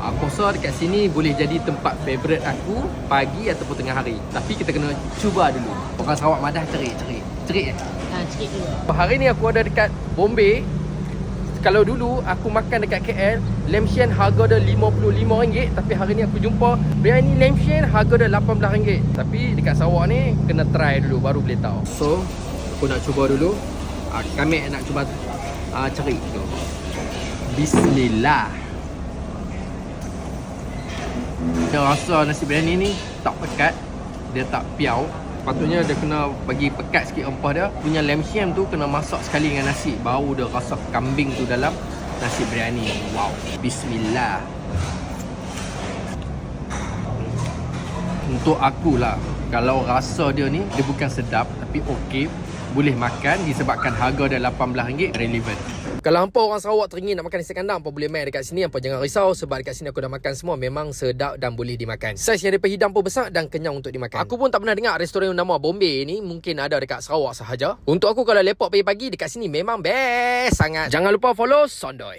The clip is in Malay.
Aku rasa dekat sini boleh jadi tempat favourite aku pagi ataupun tengah hari. Tapi kita kena cuba dulu. Orang Sarawak madah cerik. Cerik Sikit dulu. Hari ni aku ada dekat Bombay. Kalau dulu aku makan dekat KL, lamb shan harga dia RM55, tapi hari ni aku jumpa biryani lamb shan harga dia RM18. Tapi dekat Sarawak ni kena try dulu baru boleh tahu. So, aku nak cuba dulu. Kami nak cuba cerik tu. Bismillah. Dia rasa nasi biryani ni tak pekat, dia tak piau. Patutnya dia kena bagi pekat sikit rempah dia. Punya lamb shan tu kena masak sekali dengan nasi, baru dia rasa kambing tu dalam nasi biryani. Wow. Bismillah. Untuk akulah, kalau rasa dia ni dia bukan sedap tapi okey, boleh makan disebabkan harga dia RM18 relevan. Kalau hampa orang Sarawak teringin nak makan nasi kandang, hampa boleh main dekat sini. Hampa jangan risau sebab dekat sini aku dah makan semua, memang sedap dan boleh dimakan. Saiz yang daripada hidang pun besar dan kenyang untuk dimakan. Aku pun tak pernah dengar restoran yang nama Bombay ni, mungkin ada dekat Sarawak sahaja. Untuk aku kalau lepak pagi-pagi dekat sini memang best sangat. Jangan lupa follow Sondoy.